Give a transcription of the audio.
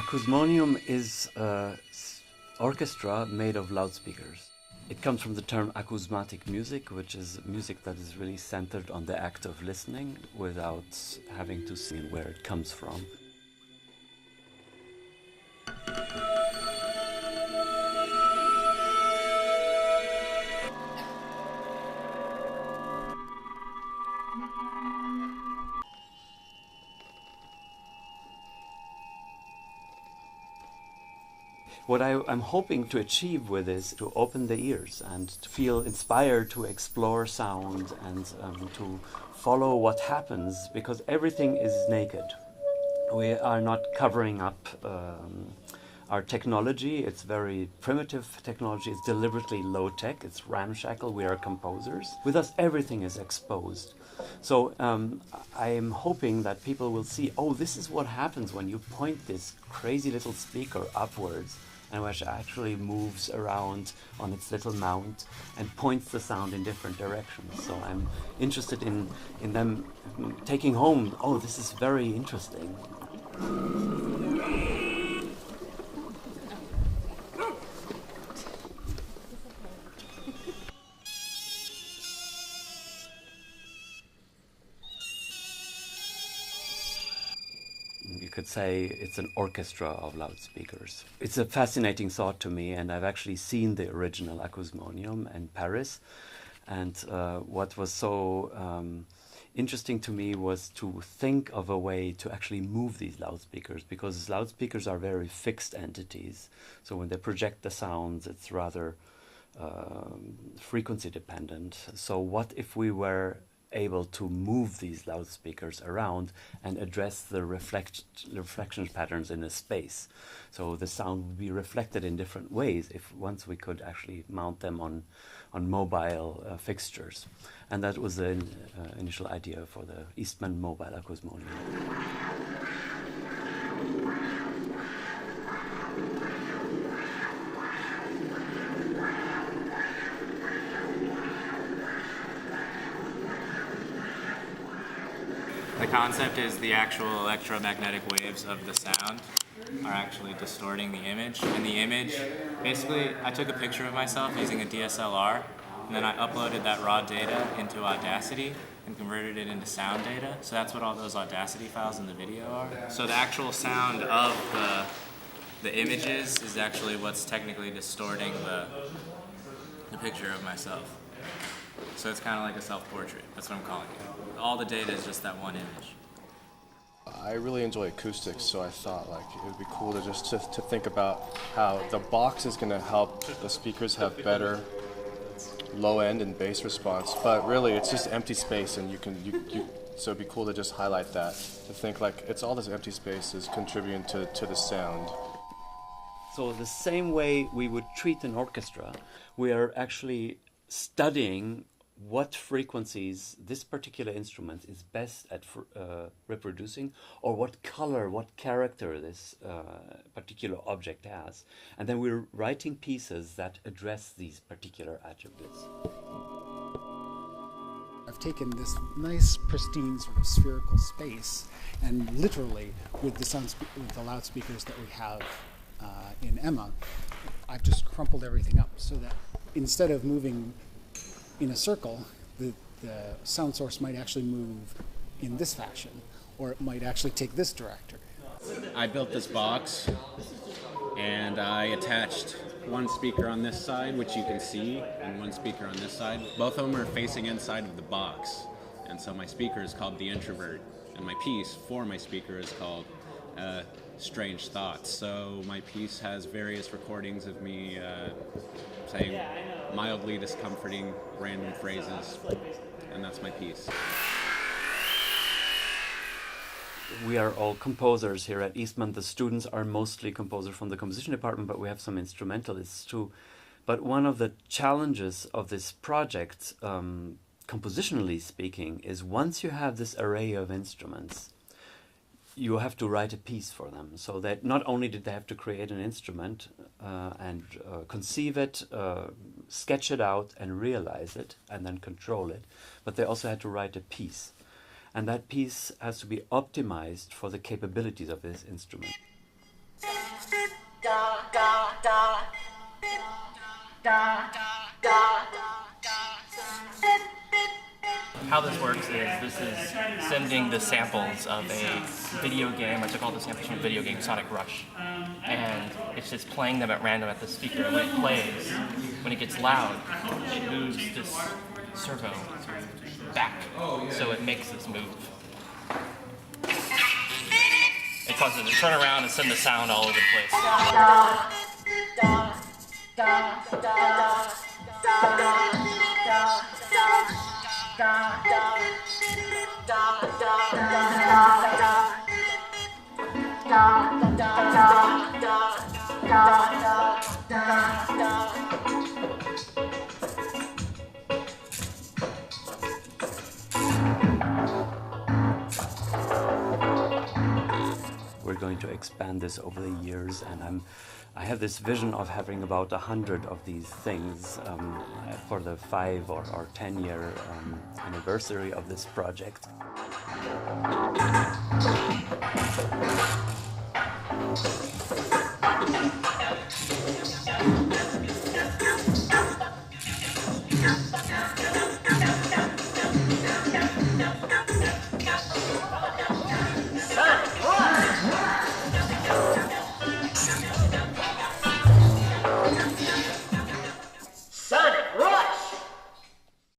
Acousmonium is an orchestra made of loudspeakers. It comes from the term acousmatic music, which is music that is really centered on the act of listening without having to see where it comes from. What I'm hoping to achieve with this, to open the ears and to feel inspired to explore sound and to follow what happens, because everything is naked. We are not covering up our technology. It's very primitive technology. It's deliberately low-tech. It's ramshackle. We are composers. With us, everything is exposed. So I am hoping that people will see, oh, this is what happens when you point this crazy little speaker upwards, and which actually moves around on its little mount and points the sound in different directions. So I'm interested in them taking home, oh, this is very interesting. You could say it's an orchestra of loudspeakers. It's a fascinating thought to me, and I've actually seen the original Acousmonium in Paris. And what was so interesting to me was to think of a way to actually move these loudspeakers, because loudspeakers are very fixed entities. So when they project the sounds, it's rather frequency dependent. So what if we were able to move these loudspeakers around and address the reflection patterns in a space? So the sound would be reflected in different ways if once we could actually mount them on mobile fixtures. And that was the initial idea for the Eastman Mobile Acousmonium. The concept is the actual electromagnetic waves of the sound are actually distorting the image. And the image, basically, I took a picture of myself using a DSLR, and then I uploaded that raw data into Audacity and converted it into sound data. So that's what all those Audacity files in the video are. So the actual sound of the images is actually what's technically distorting the picture of myself. So it's kind of like a self-portrait. That's what I'm calling it. All the data is just that one image. I really enjoy acoustics, so I thought like it would be cool to just to think about how the box is going to help the speakers have better low end and bass response. But really, it's just empty space, and so it'd be cool to just highlight that, to think like it's all this empty space is contributing to the sound. So the same way we would treat an orchestra, we are actually studying what frequencies this particular instrument is best at reproducing, or what color, what character this particular object has. And then we're writing pieces that address these particular attributes. I've taken this nice, pristine, sort of spherical space, and literally, with the loudspeakers that we have in EMA, I've just crumpled everything up so that instead of moving in a circle, the sound source might actually move in this fashion, or it might actually take this direction. I built this box, and I attached one speaker on this side, which you can see, and one speaker on this side. Both of them are facing inside of the box, and so my speaker is called The Introvert, and my piece for my speaker is called Strange Thoughts. So my piece has various recordings of me saying mildly discomforting random phrases, and that's my piece. We are all composers here at Eastman. The students are mostly composers from the composition department, but we have some instrumentalists too. But one of the challenges of this project, compositionally speaking, is once you have this array of instruments, you have to write a piece for them. So that not only did they have to create an instrument and conceive it, sketch it out and realize it and then control it, but they also had to write a piece. And that piece has to be optimized for the capabilities of this instrument. How this works is this is sending the samples of a video game. I took all the samples from a video game, Sonic Rush, and it's just playing them at random at the speaker. When it plays, when it gets loud, it moves this servo back, so it makes this move. It causes it to turn around and send the sound all over the place. We're going to expand this over the years, and I have this vision of having about 100 of these things for the 5 or 10 year anniversary of this project.